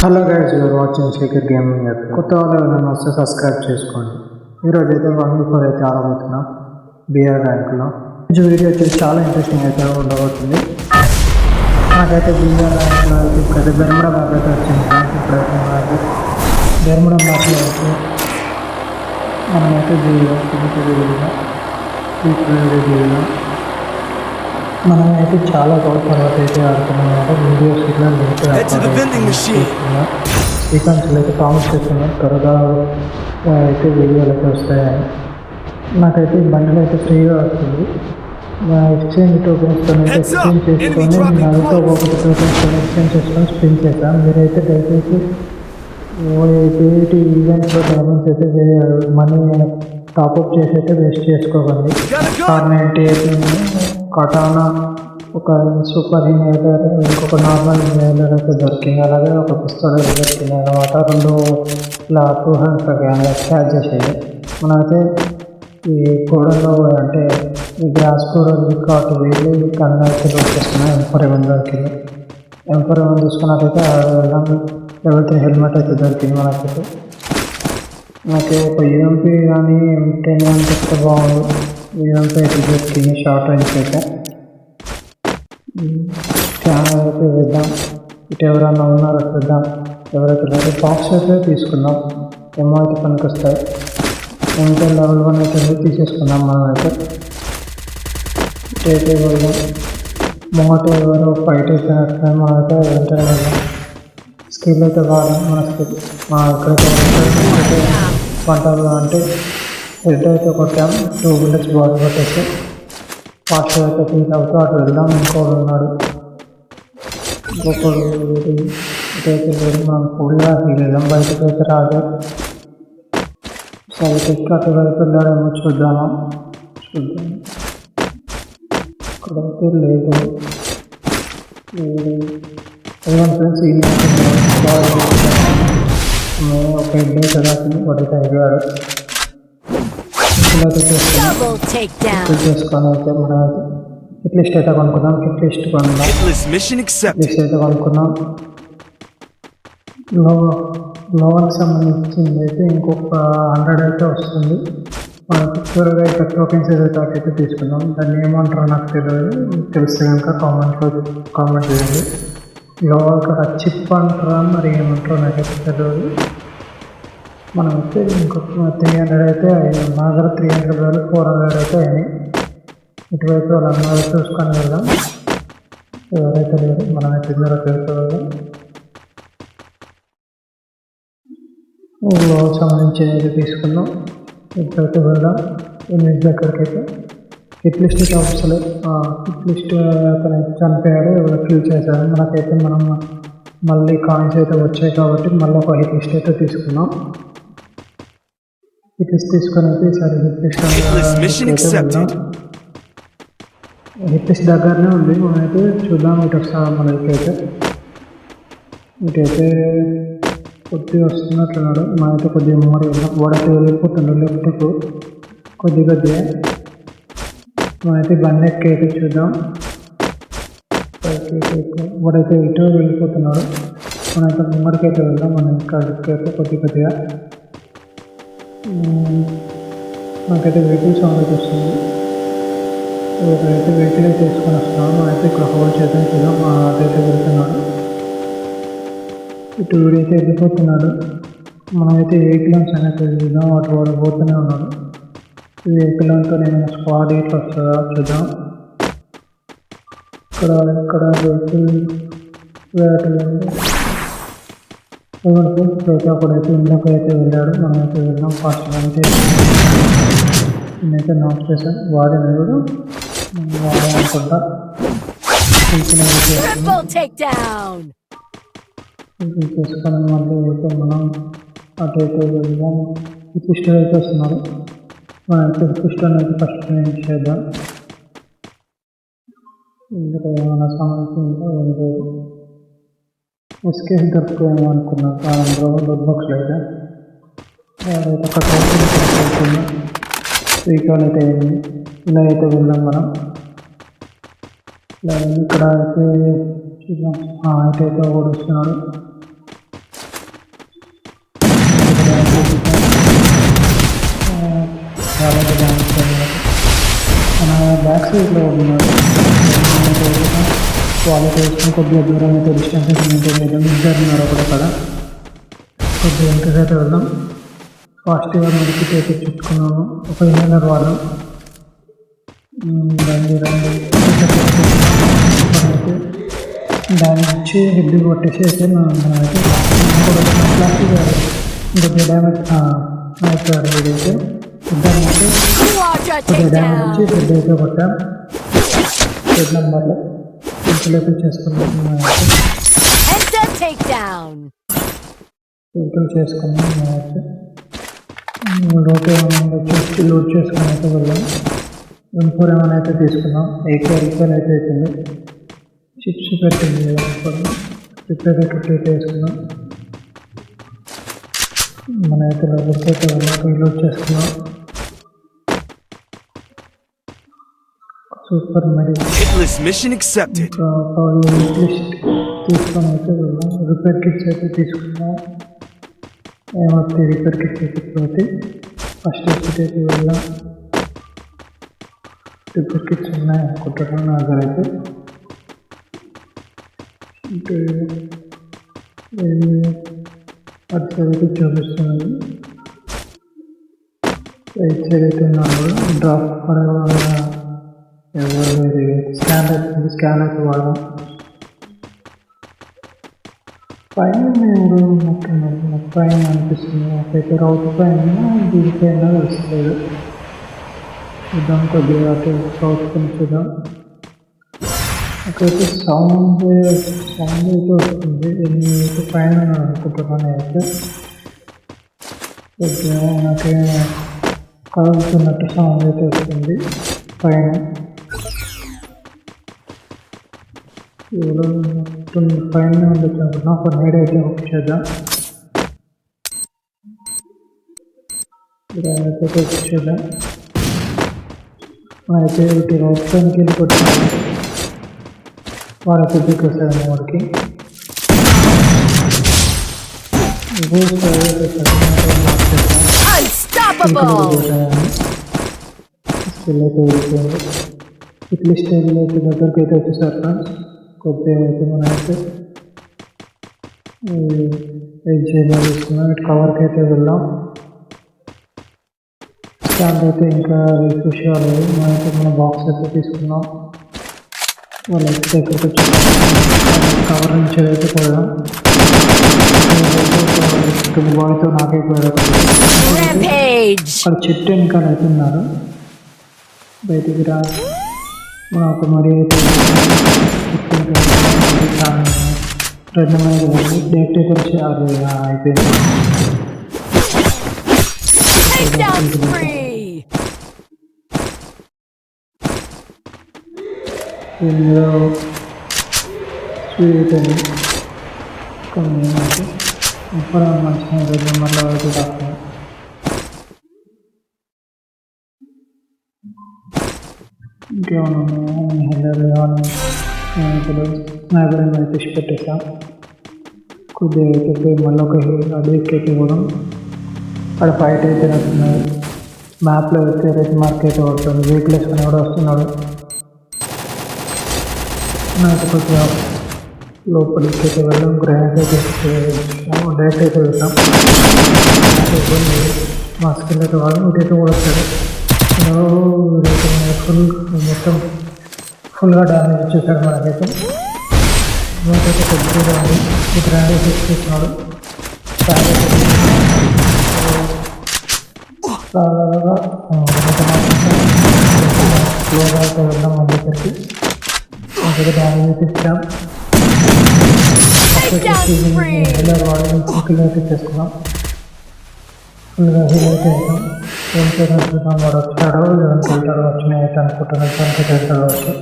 Hello guys, you're watching Shekhar gaming app. కొత్త వాళ్ళు ఏమైనా వస్తే సబ్స్క్రైబ్ చేసుకోండి. ఈరోజు అయితే 1v4 అయితే ఆడబోతున్నాం బిఆర్ ర్యాంక్లో. ఈ వీడియో వచ్చేసి చాలా ఇంట్రెస్టింగ్ అయితే ఉండబోతుంది. నాకైతే బిఆర్ ర్యాంక్లో ఇప్పుడైతే బెర్ముడా మ్యాప్ అయితే వచ్చింది. ఇప్పుడైతే మనకి బెర్ముడా మ్యాప్లో అయితే మనమైతే జీవిలో మనమైతే చాలా రోజుల తర్వాత అయితే ఆడుతున్నాం అనమాట. వీడియోస్ ఇట్లా సీక్వెన్స్లో అయితే ప్రామిస్ చేస్తున్నాం త్వరగా అయితే వీడియోలు అయితే వస్తాయని. నాకైతే బండిలో అయితే ఫ్రీగా వస్తుంది. ఎక్స్చేంజ్ టోకెన్స్తో అయితే ఎక్స్చేంజ్ చేసుకొని నాతో ఒకటి టోకెన్స్తో ఎక్స్చేంజ్ చేసుకొని స్పిన్ చేస్తాను. మీరైతే దయచేసి ఈవెంట్స్లో డైమండ్స్ అయితే మనీ టాప్అప్ చేసి అయితే వేస్ట్ చేసుకోకండి. కటానా, ఒక సూపర్ ఇన్హేలర్, ఇంకొక నార్మల్ ఇన్హేలర్ అయితే దొరికింది. అలాగే ఒక పిస్తోల్ అయితే దొరికింది అనమాట. రెండు ఇలా 200 ఛార్జ్ చేసేది. మనమైతే ఈ కోడలో అంటే ఈ గ్రాస్ కోడలు కాటు వేలు కన్నా అయితే దొరికిస్తున్నాయి. M4 దొరికింది. M4 తీసుకున్నట్టయితే వెళ్దాం. లెవెల్ 3 హెల్మెట్ అయితే దొరికింది మనకైతే. నాకు ఒక UMP కానీ M10 కానీ చెప్తే బాగుంది. UMP అయితే దొరికింది షార్ట్ రేంజ్ అయితే. స్కానర్ అయితే వేద్దాం. ఇటు ఎవరన్నా ఉన్నారో చూద్దాం. ఎవరైతే లేదు బాక్స్ అయితే తీసుకుందాం. ఏమో అయితే పనికి వస్తాయి. M10 లెవెల్ 1 అయితే తీసేసుకుందాం. మనం అయితే ఇటు అయితే వెళ్దాం. మొదట ఎవరు ఫైట్ అయిపోయినట్టు మనం అయితే వెంటనే వెళ్దాం. స్కిల్ అయితే వాడాం. మన స్కిల్ ఇక్కడైతే పంటలు అంటే హెడ్ అయితే కొట్టాం. 2 bullets బాడీ కొట్టేసి ఫాస్ట్గా అయితే ఫీల్ అవుతూ అటు వెళ్దాం. ఇంకోడు ఉన్నాడు. ఇంకొకడు ఇటైతే లేదు. మనం ఫుల్గా ఫీల్ వెళ్దాం. బయటకు అయితే రాదు. సరే ఎక్కి అటు వైపు వెళ్ళాడేమో చూద్దాం. ఇక్కడైతే లేదు. ఫ్రెండ్స్ ఒక హెడ్ అయితే రాసింది. ఒకటి అయిపోయాడు. చేసుకొని అయితే మనం అయితే హిట్ లిస్ట్ అయితే కొనుక్కున్నాం. హిట్ లిస్ట్ అయితే కొనుక్కున్నాం. లోవల్కి సంబంధించింది అయితే ఇంకొక 100 అయితే వస్తుంది. మనకు త్వరగా అయితే టోకెన్స్ ఏదైతే అయితే తీసుకున్నాం. దాన్ని ఏమంటారో నాకు తెలిస్తే కనుక కామెంట్ చేయండి. లోవల్కి చిప్ అంటారా మరి ఏమంటారో నాకైతే తెలియదు. మనమైతే ఇంకొక 300 అయితే అయినాయి. మా దగ్గర 300 400 అయితే అయినాయి. ఇటువైపు వాళ్ళందరూ చూసుకొని వెళ్దాం. ఎవరైతే లేదు మనమైతే ఇందులోకి వెళ్తాం. ఊళ్ళో సంబంధించి అయితే తీసుకున్నాం. ఇప్పుడైతే వెళ్దాం. ఇమేజ్ దగ్గరికి అయితే హిట్ లిస్ట్ అయితే అవసరం. హిట్ లిస్ట్ అతను చనిపోయాడు. ఎవరో కిల్ చేశారు. మనకైతే మనం మళ్ళీ కాయిన్స్ అయితే వచ్చాయి కాబట్టి మళ్ళీ ఒక హిట్ లిస్ట్ అయితే తీసుకున్నాం. హిట్ లిస్ట్ తీసుకొని అయితే ఈసారి హిట్ లిస్ట్ దగ్గరనే ఉంది. మనమైతే చూద్దాం. ఇటు వస్తాం. మనకైతే ఇటైతే కొద్దిగా వస్తున్నట్లున్నాడు. మనమైతే కొద్దిగా మోడీ ఉన్నాం. వాడైతే వెళ్ళిపోతున్నాడు లెఫ్ట్కు కొద్దిగా. మనమైతే బండి ఎక్కి అయితే చూద్దాం. వాడైతే ఇటు వెళ్ళిపోతున్నాడు. మనమైతే ముంగడికైతే వెళ్దాం. మనం ఇక్కడికైతే కొద్దిగా మనకైతే వెహికల్ సౌండ్ అయితే వస్తుంది. ఒకరైతే వెహికల్ అయితే తీసుకొని వస్తున్నాడు. మనమైతే ఇక్కడ హోల్డ్ చేద్దాం. చూద్దాం. అదైతే వెళ్తున్నాడు. ఇటు వీడైతే వెళ్ళిపోతున్నాడు. మనమైతే వెహికల్ అనేది చూద్దాం. వాడు పోతూనే ఉన్నాడు. ఈ వెహికల్ అంతా నేను స్క్వాడ్ ఇట్లా వస్తుందా చూద్దాం. ఇక్కడ వెహికల్ అయితే అప్పుడైతే ఇంట్లోకి అయితే వెళ్ళాడు. మనమైతే వెళ్దాం. ఫాస్ట్ అయితే నేనైతే నాట్ చేశాను. వాడిని కూడా అనుకుంటా చేసుకొని మళ్ళీ అయితే మనం అటు అయితే వెళ్దాం. పిస్టల్ అయితే వస్తున్నారు. మనమైతే పిస్టల్ అయితే ఫస్ట్ చేద్దాం. ఇందులో ఏమైనా సంబంధించిందో ఏం లేదు. ఎస్కేస్ దొరుకుతాయేమో అనుకున్నాను. డోర్ బాక్స్లో అయితే ఒక అవుతుంది. రీకాల్ అయితే అయింది. ఇలా అయితే వెళ్దాం మనం. ఇలా ఇక్కడ అయితే చూద్దాం. ఇటైతే ఒకడు వస్తున్నాడు. చాలా డ్యాన్స్ మన బ్యాక్ సైడ్లో ఉన్నాడు. క్వాలిటీ వేసుకుని కొద్దిగా దూరం అయితే డిస్టెన్స్ మెయింటైన్ చేద్దాం. ఇద్దరు ఉన్నారు అక్కడ కొద్దిగా ఎంతసేపు వెళ్దాం. ఫాస్ట్గా మెడికిట్ అయితే చుట్టుకున్నాము. ఒక ఇన్నర్ వాడదాం. రండి దాని నుంచి హెడ్ కొట్టేసి అయితే మనమైతే ప్లాస్టిక్ కొద్దిగా డ్యామేజ్ అయిపోయాడు. వీడైతే ఇద్దరినైతే కొద్దిగా డ్యామేజ్ వచ్చి హెడ్ అయితే కొట్టాం. హెడ్ నెంబర్లో ఇంట్లోకి చేసుకున్నాం. ఇంట్లో చేసుకున్నాం. మేమైతే లోటు ఏమైనా వచ్చి లోడ్ చేసుకుని అయితే వెళ్ళాం. M4 ఏమైనా అయితే తీసుకున్నాం. రిపేర్ అయితే అవుతుంది. చిప్స్ పెట్టింది రిపేర్ అయితే వేసుకున్నాం. మన అయితే లోపలికి అయితే వెళ్ళాక రీలోడ్ చేసుకున్నాం. సూపర్ మరి ఇంకా తీసుకొని అయితే వెళ్ళాం. రిపేర్ కిట్స్ అయితే తీసుకున్నాం. ఏమవుతుంది రిపేర్ కిట్స్ అయితే ఫస్ట్ అయితే వెళ్ళాం. రిపేర్ కిట్స్ ఉన్నాయి అనుకుంటున్నాను నా దగ్గర అయితే. అంటే అటు సైడ్ అయితే చూపిస్తుంది. రైట్ సైడ్ అయితే ఉన్నాడు. డ్రాప్ ఎవరు స్కాన్ అయితే వాడదాం. పైన ఎవరు పైన అనిపిస్తుంది. నాకైతే రౌట్ పైన దీనిపైన తెలుస్తలేదు. చూద్దాం కొద్దిగా అటు సౌత్ పైన చూద్దాం. అక్కడైతే సౌండ్ అయితే వస్తుంది. అయితే పైన అనుకుంటున్నాను. అయితే కొద్దిగా నాకే కదులుతున్నట్టు సౌండ్ అయితే వస్తుంది పైన. పైన ఉండొచ్చు అనుకున్నా. ఒక నేడ్ అయితే బుక్ చేద్దాం. అయితే బుక్ చేద్దాం. అయితే ఇటు రైట్ పైనకి వెళ్ళి కొట్టాను. వాడైతే దిగొస్తాడు. వాడికి స్కిల్ అయితే వెళ్ళిపోయింది. ఇట్లీ స్టైల్ అయితే దగ్గరికి అయితే వచ్చేసారు ఫ్రెండ్స్. కొద్దిగా అయితే మనం అయితే తీసుకున్నాం. ఇటు కవర్కి అయితే వెళ్ళాం. స్టాండ్ అయితే ఇంకా రిఫ్రెష్ కాలేదు. మనమైతే మన బాక్స్ అయితే తీసుకున్నాం. వాళ్ళు అయితే ఎక్కడికి వచ్చి కవర్ నుంచి అయితే పోయాం. బాయ్తో నాకైపోయాడు. అక్కడ చెట్టు వెనకాల అయితే ఉన్నారు. బయటికి రా ఒక మరి అయితే రెండు మంది డైరెక్ట్ అయితే వచ్చి అయిపోయింది. ఇందులో స్వీట్ అని కొన్ని ఇప్పుడు మంచిగా మళ్ళీ అయితే కాకుండా ఇంకేమన్నా హెల్లర్ ఇప్పుడు స్నాపర్ తీసి పెట్టేసాం. కొద్దిగా అయితే మళ్ళీ ఒక అడిగి అయితే కూడా అక్కడ ఫైట్ అయితే నడుస్తున్నాయి. మ్యాప్లో అయితే రెడ్ మార్క్ అయితే పడుతుంది. వెహికల్స్ అని కూడా వస్తున్నాడు. నాకు కొద్దిగా లోపలికి అయితే వెళ్ళాం. గ్రాండ్ అయితే డైరెక్ట్ అయితే వెళ్తాం. మా స్కిల్ అయితే వాళ్ళు ఇటైతే కూడా వచ్చాడు. మొత్తం ఫుల్గా డ్యామేజ్ ఇచ్చేసాడు మనకైతే. మనకైతే కొద్దిగా గ్రాండ్ అయితే ఇచ్చేస్తున్నాడు. స్లోగా అయితే వెళ్దాం మన దగ్గరికి. మనకైతే డ్యామేజ్ అయితే ఇచ్చాం. హీలర్ వాడి కిల్ అయితే చేసుకున్నాం. ఫుల్గా హీల్ అయితే వేసాం. ఏం చేద్దాం వాడు వచ్చాడో లేదంటే వెళ్తాడో వచ్చినాయి అయితే అనుకుంటున్నాను. దానికి వెళ్తాడో వచ్చి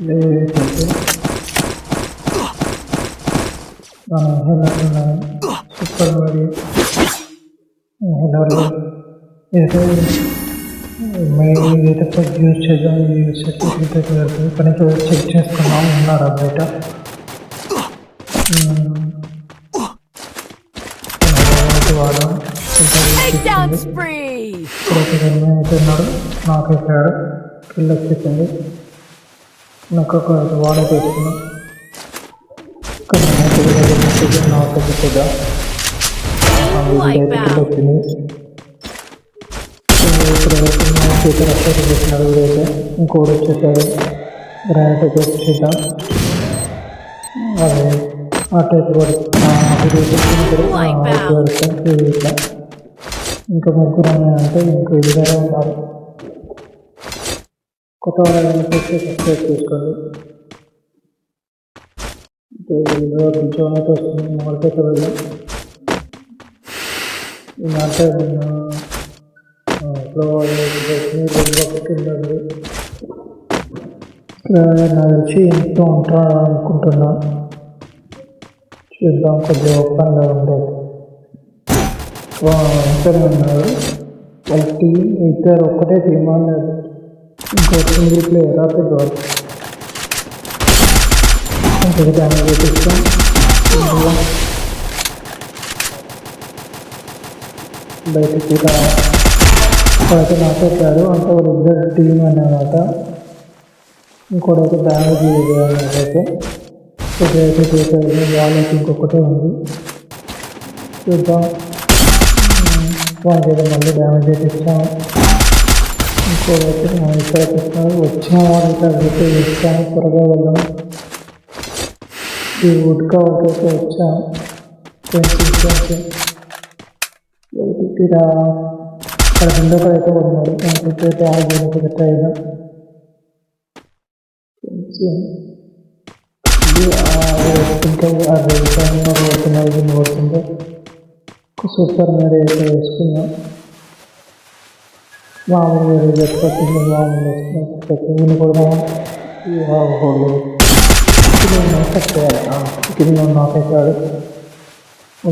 లేదైతే మన హీలర్ ఉన్నాయి. సూపర్ మరి హీలర్లు అయితే మెయిన్ ఇదైతే ఫస్ట్ యూజ్ చేద్దాం. యూజ్ చేస్తే కానీ చెక్ చేసుకున్నాం ఉన్నారా బయట. వాడడం ఇప్పుడైతే అయితే ఉన్నాడు. నాకు ఎక్కాడు, కిల్ వచ్చేసింది. నాకు ఒక వాడ తీసుకున్నాం. కానీ నాకు వచ్చింది. ఇప్పుడు చేసినాడు. అయితే ఇంకోటి వచ్చేసాడు. గ్రానైట్ అయితే వచ్చేద్దాం. అదే ఆ టైప్ ఇట్లా ఇంకా ముగ్గురు అంటే ఇంకో ఇదిగా ఉన్నారు. కొత్త వాళ్ళని సబ్స్క్రైబ్ చేసుకోండి. వస్తుంది మొదటికి వెళ్ళాం. ఈ మాట నాకు తెలిసి ఎంతో ఉంటాను అనుకుంటున్నా. చూద్దాం, కొద్దిగా ఓపెన్గా ఉండేది. ఇద్దరు ఉన్నారు. వాళ్ళ టీం ఇద్దరు ఒక్కటే టీం అన్నారు. ఇంకో సింగిల్ ప్లేయర్ పెద్దవాళ్ళు ఇంకొక డ్యామేజ్ చేపిస్తాం. బయటకి ఇక్కడైతే నాటేశారు. అంటే వాళ్ళు ఇద్దరు టీం అన్నమాట. ఇంకోటైతే డ్యామేజ్ అయితే కొద్దిగా చేసేది. వాళ్ళకి ఇంకొకటే ఉంది. చూద్దాం. వాళ్ళకి మళ్ళీ డ్యామేజ్ చేపిస్తాం. ఇంకోటైతే మనం ఇక్కడ వచ్చిన వాళ్ళకి అయితే ఇస్తాము. త్వరగా వెళ్దాం. ఈ వుడ్ కవర్కి వచ్చాం. అక్కడ రెండో అయితే ఉన్నాడు. అయితే ఆగిపోయినట్టు పెట్టాయినా ఓడుతుందో సూపర్ మరి అయితే వేసుకున్నాం. మామూలు వేరే చెప్పట్లేదు. మామూలు వేసుకున్నాం కూడా కింద నాకైతాడు.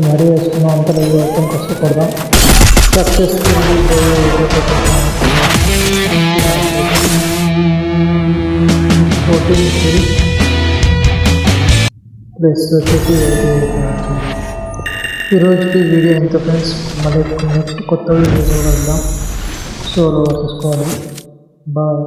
మరీ వేసుకున్నాం. అంత లేదు కష్టపడదాం. సక్సెస్ఫుల్లీ ప్లస్ వచ్చేసి ఈరోజుకి వీడియో ఎంత ఫ్రెండ్స్. మళ్ళీ నెక్స్ట్ కొత్త వీడియో వెళ్దాం. Solo versus squad. బాయ్.